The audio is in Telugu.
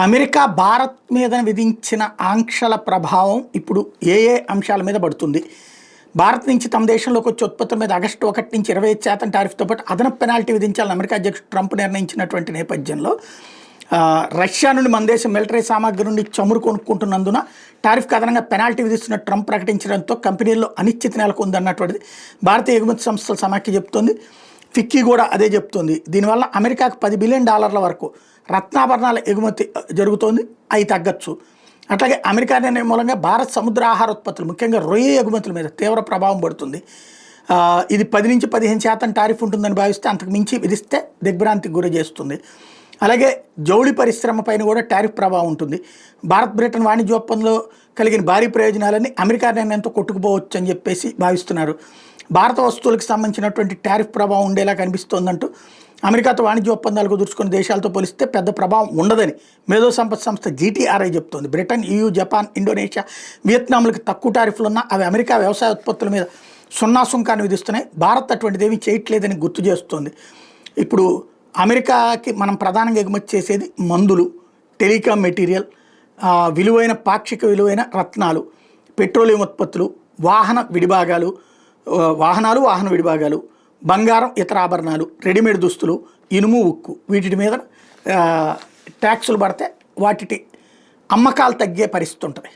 అమెరికా భారత్ మీద విధించిన ఆంక్షల ప్రభావం ఇప్పుడు ఏ ఏ అంశాల మీద పడుతుంది? భారత్ నుంచి తమ దేశంలోకి వచ్చే ఉత్పత్తుల మీద ఆగస్టు 1 నుంచి 25% టారిఫ్తో పాటు అదనపు పెనాల్టీ విధించాలని అమెరికా అధ్యక్షుడు ట్రంప్ నిర్ణయించినటువంటి నేపథ్యంలో రష్యా నుండి మన దేశం మిలిటరీ సామాగ్రి నుండి చమురు కొనుక్కుంటున్నందున టారిఫ్కి అదనంగా పెనాల్టీ విధిస్తున్న ట్రంప్ ప్రకటించడంతో కంపెనీల్లో అనిశ్చితి నెలకొందన్నటువంటిది భారతీయ ఎగుమతి సంస్థల సమాఖ్య చెబుతోంది. ఫిక్కీ కూడా అదే చెప్తోంది. దీనివల్ల అమెరికాకు $10 బిలియన్ వరకు రత్నాభరణాల ఎగుమతి జరుగుతోంది, అవి తగ్గచ్చు. అట్లాగే అమెరికా నిర్ణయం మూలంగా భారత్ సముద్ర ఆహార ఉత్పత్తులు ముఖ్యంగా రొయ్య ఎగుమతుల మీద తీవ్ర ప్రభావం పడుతుంది. ఇది 10 నుంచి 15% టారిఫ్ ఉంటుందని భావిస్తే అంతకు మించి విధిస్తే దిగ్భ్రాంతికి గురి చేస్తుంది. అలాగే జౌళి పరిశ్రమ పైన కూడా టారిఫ్ ప్రభావం ఉంటుంది. భారత్ బ్రిటన్ వాణిజ్య ఒప్పందంలో కలిగిన భారీ ప్రయోజనాలన్నీ అమెరికా నిర్ణయంతో కొట్టుకుపోవచ్చు అని చెప్పేసి భావిస్తున్నారు. భారత వస్తువులకు సంబంధించినటువంటి టారిఫ్ ప్రభావం ఉండేలా కనిపిస్తోందంటూ అమెరికాతో వాణిజ్య ఒప్పందాలు కుదుర్చుకున్న దేశాలతో పోలిస్తే పెద్ద ప్రభావం ఉండదని మేధో సంపత్తి సంస్థ GTRI చెప్తోంది. బ్రిటన్, EU, జపాన్, ఇండోనేషియా, వియత్నాంలకు తక్కువ టారిఫ్లు ఉన్నా అవి అమెరికా వ్యవసాయ ఉత్పత్తుల మీద సున్నా సుంకాన్ని విధిస్తున్నాయి. భారత్ అటువంటిదేమీ చేయట్లేదని గుర్తు చేస్తోంది. ఇప్పుడు అమెరికాకి మనం ప్రధానంగా ఎగుమతి చేసేది మందులు, టెలికాం మెటీరియల్, విలువైన పాక్షిక విలువైన రత్నాలు, పెట్రోలియం ఉత్పత్తులు, వాహనాలు, వాహన విడిభాగాలు, బంగారం, ఇతర ఆభరణాలు, రెడీమేడ్ దుస్తులు, ఇనుము, ఉక్కు, వీటి మీద ట్యాక్సులు పడితే వాటి అమ్మకాలు తగ్గే పరిస్థితి ఉంటుంది.